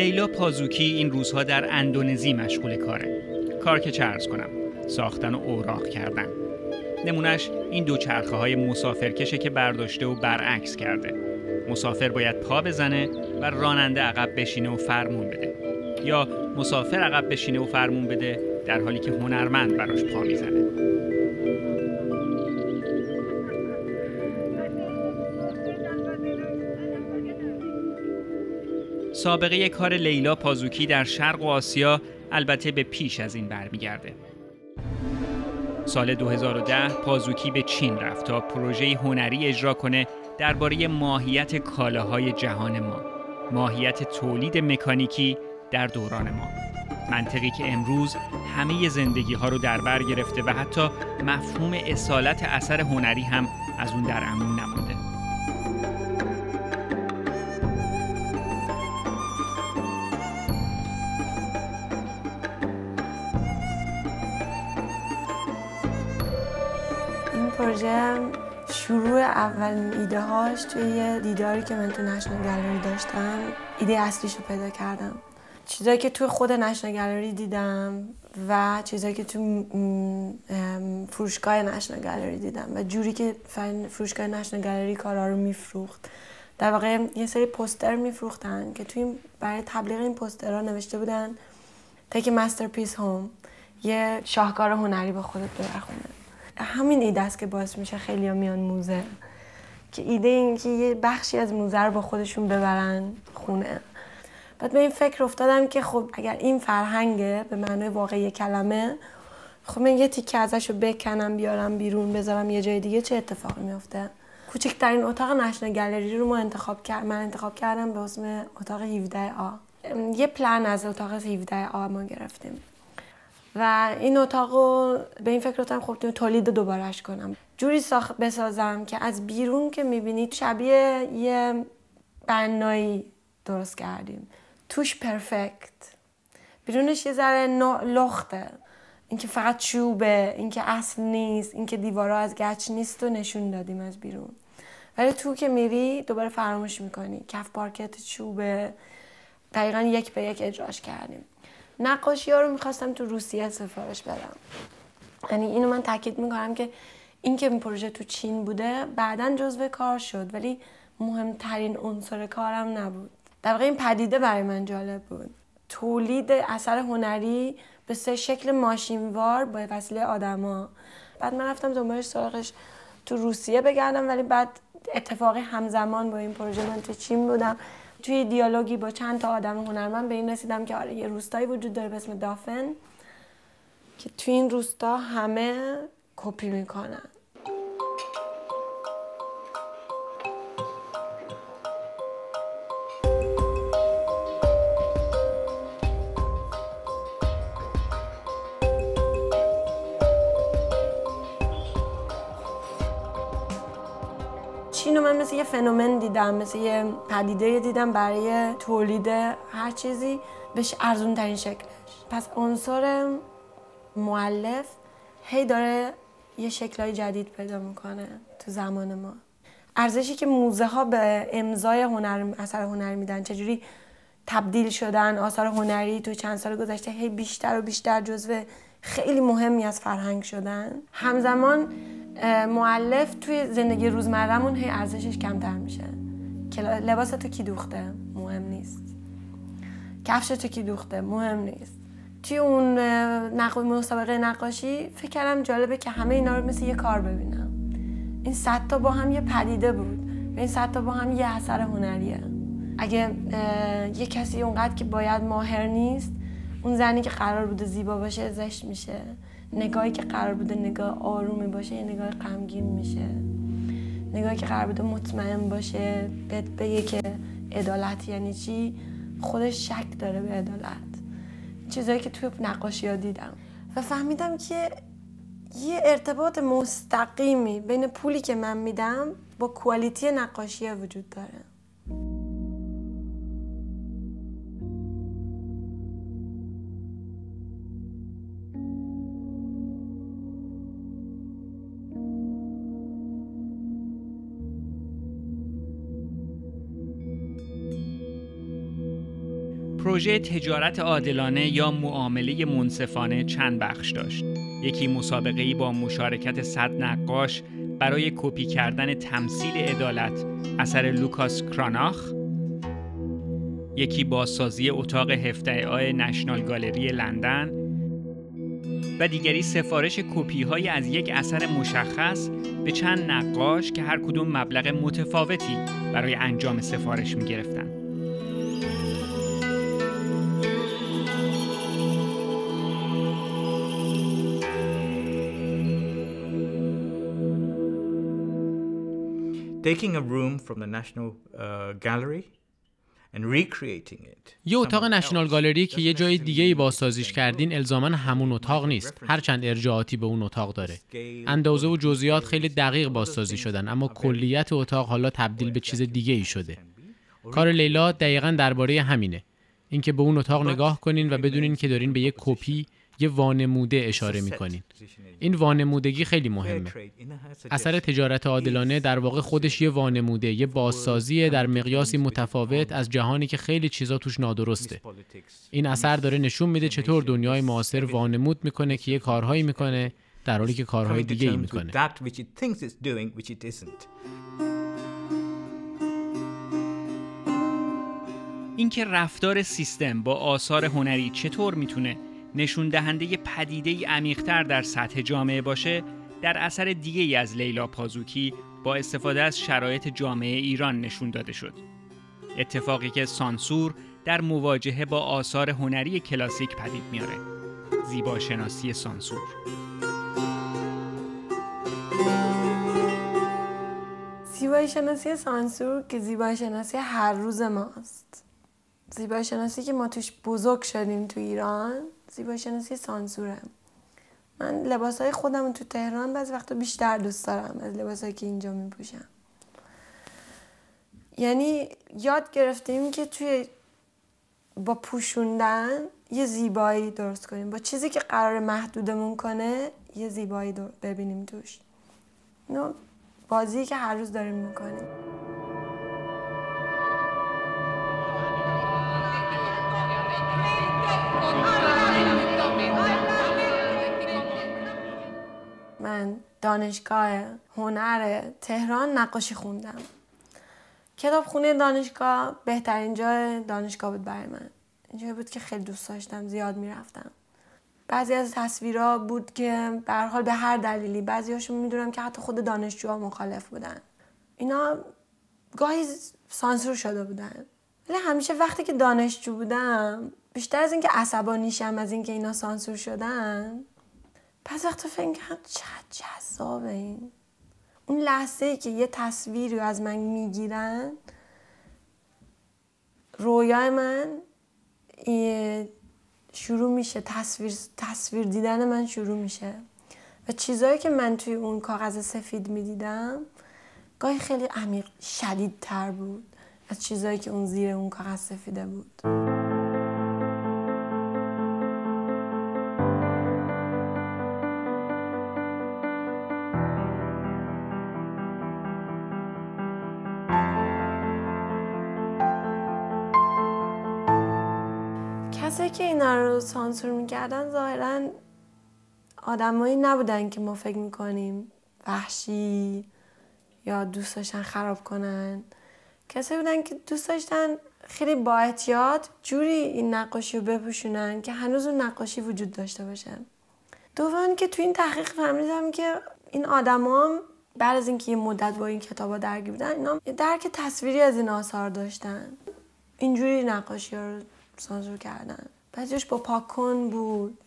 لیلا پازوکی این روزها در اندونزی مشغول کاره. کار که چه عرض کنم، ساختن و اوراق کردن. نمونش این دوچرخه‌های مسافرکشه که برداشته و برعکس کرده. مسافر باید پا بزنه و راننده عقب بشینه و فرمون بده، یا مسافر عقب بشینه و فرمون بده در حالی که هنرمند براش پا میزنه. سابقه کار لیلا پازوکی در شرق و آسیا البته به پیش از این برمیگرده. سال 2010 پازوکی به چین رفت تا پروژه هنری اجرا کنه درباره ماهیت کالاهای جهان ما، ماهیت تولید مکانیکی در دوران ما، منطقی که امروز همه زندگی ها رو در بر گرفته و حتی مفهوم اصالت اثر هنری هم از اون در امان نمونده. پروژه شروع اولین ایده هاش توی یه دیداری که من تو نشنال گالری داشتم، ایده اصلیشو پیدا کردم. چیزایی که توی خود نشنال گالری دیدم و چیزایی که تو فروشگاه نشنال گالری دیدم و جوری که فروشگاه نشنال گالری کارا رو میفروخت. در واقع یه سری پوستر میفروختن که توی برای تبلیغ این پوسترها نوشته بودن Take a masterpiece home، یه شاهکار هنری با خودت ببر خونه. همین ایده است که باعث میشه خیلی‌ها میان موزه، که ایده این که یه بخشی از موزه رو با خودشون ببرن خونه. بعد به این فکر افتادم که خب اگر این فرهنگه به معنای واقعی کلمه، خب من یه تیکه ازش رو بکنم بیارم بیرون بذارم یه جای دیگه، چه اتفاقی میفته؟ کوچکترین اتاق نشنال گالری رو من انتخاب کردم به اسم اتاق 17A. یه پلن از اتاق 17A ما گرفتیم و این اتاق رو به این فکر افتادم خب تولید دوبارهش کنم، جوری بسازم که از بیرون که میبینید شبیه یه بنایی درست کردیم، توش پرفکت، بیرونش یه ذره لخته، اینکه فقط چوبه، اینکه اصل نیست، اینکه دیوارا از گچ نیست و نشون دادیم از بیرون، ولی تو که میری دوباره فراموش میکنی، کف پارکت چوبه، دقیقاً 1 به 1 اجراش کردیم. نقاشی ها رو میخواستم تو روسیه سفارش بدم. یعنی اینو من تاکید میکنم که این که این پروژه تو چین بوده بعداً جزو کار شد، ولی مهمترین عنصر کارم نبود. در واقع این پدیده برای من جالب بود، تولید اثر هنری به 3 شکل ماشینوار با وسیله آدما. بعد من رفتم دنبالش سراغش تو روسیه بگردم، ولی بعد اتفاقی همزمان با این پروژه من تو چین بودم. توی دیالوگی با چند تا آدم هنرمند به این رسیدم که آره یه روستایی وجود داره به اسم دافن که توی این روستا همه کپی میکنن. چینو من مثل یه فنومن دیدم، مثل یه پدیده دیدم برای تولید هر چیزی بهش ارزون ترین شکلش. پس عنصر مؤلف هی داره یه شکلای جدید پیدا میکنه تو زمان ما. ارزشی که موزه ها به امضای اثر هنری میدن، چجوری تبدیل شدن آثار هنری تو چند سال گذشته هی بیشتر و بیشتر جزو خیلی مهمی از فرهنگ شدن. همزمان مؤلف توی زندگی روزمره‌مون هی ارزشش کمتر میشه. لباس تو کی دوخته مهم نیست، کفش تو کی دوخته مهم نیست. توی اون مسابقه نقاشی فکر کردم جالبه که همه اینا رو مثل یه کار ببینم. این 100 تا با هم یه پدیده بود و این 100 تا با هم یه اثر هنریه. اگه یه کسی اونقدر که باید ماهر نیست، اون زنی که قرار بوده زیبا باشه زشت میشه، نگاهی که قرار بوده نگاه آرومی باشه یه نگاه غمگین میشه، نگاهی که قرار بوده مطمئن باشه بگه که عدالت یعنی چی، خودش شک داره به عدالت. چیزایی که توی نقاشی ها دیدم و فهمیدم که یه ارتباط مستقیمی بین پولی که من میدم با کوالیتی نقاشی ها وجود داره. پروژه تجارت عادلانه یا معامله منصفانه چند بخش داشت. یکی مسابقه‌ای با مشارکت 100 نقاش برای کپی کردن تمثیل عدالت اثر لوکاس کراناخ، یکی بازسازی اتاق 17A نشنال گالری لندن و دیگری سفارش کپی‌های از یک اثر مشخص به چند نقاش که هر کدوم مبلغ متفاوتی برای انجام سفارش می‌گرفتند. Taking a room from the National Gallery and recreating it. یه اتاق نشنال گالری که یه جای دیگه‌ای بازسازیش کردین الزاماً همون اتاق نیست، هرچند ارجاعاتی به اون اتاق داره. اندازه و جزئیات خیلی دقیق بازسازی شدن، اما کلیت اتاق حالا تبدیل به چیز دیگه‌ای شده. کار لیلا دقیقاً درباره همینه. اینکه به اون اتاق نگاه کنین و بدونین که دارین به یه کپی، یه وانموده اشاره می‌کنین. این وانمودگی خیلی مهمه. اثر تجارت عادلانه در واقع خودش یه وانموده، یه بازسازی در مقیاسی متفاوت از جهانی که خیلی چیزا توش نادرسته. این اثر داره نشون میده چطور دنیای معاصر وانمود میکنه که یه کارهایی میکنه در حالی که کارهای دیگه‌ای میکنه. اینکه رفتار سیستم با آثار هنری چطور میتونه نشون دهنده پدیده‌ای عمیق‌تر در سطح جامعه باشه، در اثر دیگه‌ای از لیلا پازوکی با استفاده از شرایط جامعه ایران نشون داده شد. اتفاقی که سانسور در مواجهه با آثار هنری کلاسیک پدید میاره. زیباشناسی سانسور. زیباشناسی سانسور که زیباشناسی هر روز ماست. زیباشناسی که ما توش بزرگ شدیم تو ایران، زیباشناسی سانسوره. من لباسای خودم تو تهران بعضی وقتا بیشتر دوست دارم از لباسایی که اینجا میپوشم. یعنی یاد گرفتیم که توی با پوشوندن یه زیبایی درست کنیم، با چیزی که قرار محدودمون کنه یه زیبایی ببینیم توش. اینو بازی که هر روز داریم میکنیم. من دانشگاه هنر تهران نقاشی خوندم. کتابخونه دانشگاه بهترین جای دانشگاه بود برای من. اینجایی بود که خیلی دوست داشتم، زیاد میرفتم. بعضی از تصویرها بود که به هر حال به هر دلیلی، بعضیاشون میدونم که حتی خود دانشجوها مخالف بودن. اینا گاهی سانسور شده بودن. ولی همیشه وقتی که دانشجو بودم، بیشتر از اینکه عصبانیشم از اینکه اینا سانسور شدن، پس وقتا فکر می‌کردم چه جذابه این. اون لحظه‌ای که یه تصویری از من میگیرن، رویای من شروع میشه، تصویر دیدن من شروع میشه و چیزایی که من توی اون کاغذ سفید میدیدم گاهی خیلی عمیق شدیدتر بود از چیزایی که اون زیر اون کاغذ سفیده بود. کسی که اینا رو سانسور میکردن ظاهراً آدمایی نبودن که ما فکر میکنیم وحشی یا دوست داشتن خراب کنن. کسی بودن که دوست داشتن خیلی با احتیاط جوری این نقاشی رو بپوشونن که هنوز اون نقاشی وجود داشته باشه. دوم که تو این تحقیق فهمیدم که این آدما بعد از اینکه یه مدت با این کتابا درگیر بودن، اینا درک تصویری از این آثار داشتن. اینجوری نقاشی ها رو سانسور کردن. بعضیش با پاکن بود،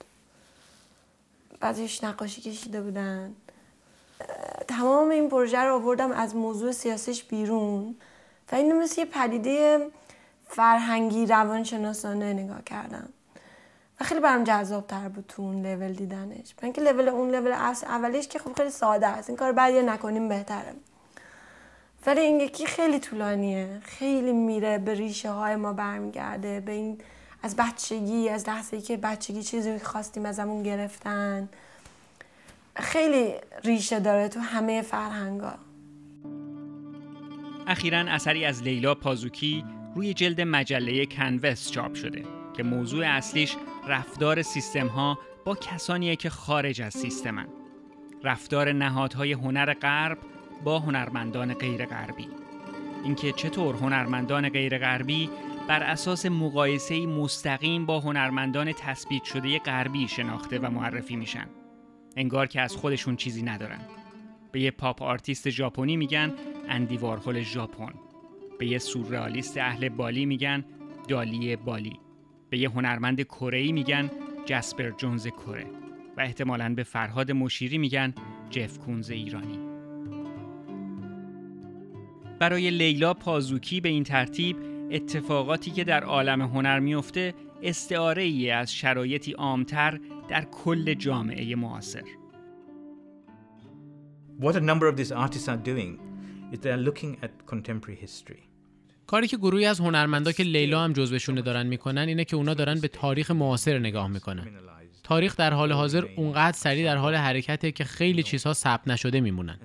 بعضیش نقاشی کشیده بودن. تمام این پروژه رو آوردم از موضوع سیاسیش بیرون و اینو مثل یه پدیده فرهنگی روانشناسانه نگاه کردم و خیلی برام جذاب‌تر بود تو اون لول دیدنش. من که اون لول اولیش که خب خیلی ساده است، این کار بعد نکنیم بهتره. ولی این یکی خیلی طولانیه، خیلی میره به ریشه های ما برمیگرده، به این از بچگی، از لحظه‌ای که بچگی چیزی خواستیم ازمون گرفتن. خیلی ریشه داره تو همه فرهنگا. اخیراً اثری از لیلا پازوکی روی جلد مجله کنوس چاپ شده که موضوع اصلیش رفتار سیستم‌ها با کسانیه که خارج از سیستمن. رفتار نهادهای هنر غرب با هنرمندان غیر غربی. اینکه چطور هنرمندان غیر غربی بر اساس مقایسه‌ای مستقیم با هنرمندان تثبیت شده غربی شناخته و معرفی میشن. انگار که از خودشون چیزی ندارن. به یه پاپ آرتیست ژاپنی میگن اندی وارهول ژاپن. به یه سورئالیست اهل بالی میگن دالی بالی. به یه هنرمند کره‌ای میگن جسپر جونز کره و احتمالاً به فرهاد مشیری میگن جف کونز ایرانی. برای لیلا پازوکی به این ترتیب اتفاقاتی که در عالم هنر میفته استعاره‌ای از شرایطی عامتر در کل جامعه معاصر. What a number of these artists are doing is they are looking at contemporary history. کاری که گروهی از هنرمندا که لیلا هم جزوشونه دارن میکنن اینه که اونا دارن به تاریخ معاصر نگاه میکنن. تاریخ در حال حاضر اونقدر سریع در حال حرکته که خیلی چیزها ثبت نشده میمونن.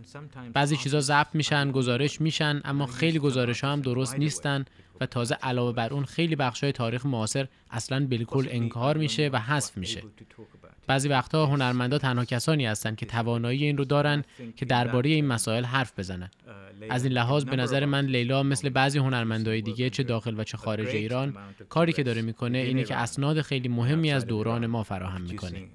بعضی چیزها ضبط میشن، گزارش میشن، اما خیلی گزارش‌ها هم درست نیستن و تازه علاوه بر اون خیلی بخشای تاریخ معاصر اصلاً بالکل انکار میشه و حذف میشه. بعضی وقتها هنرمندا تنها کسانی هستن که توانایی این رو دارن که درباره این مسائل حرف بزنن. از این لحاظ به نظر من لیلا مثل بعضی هنرمندای دیگه چه داخل و چه خارج ایران کاری که داره میکنه اینه که اسناد خیلی مهمی از دوران ما فراهم میکنه.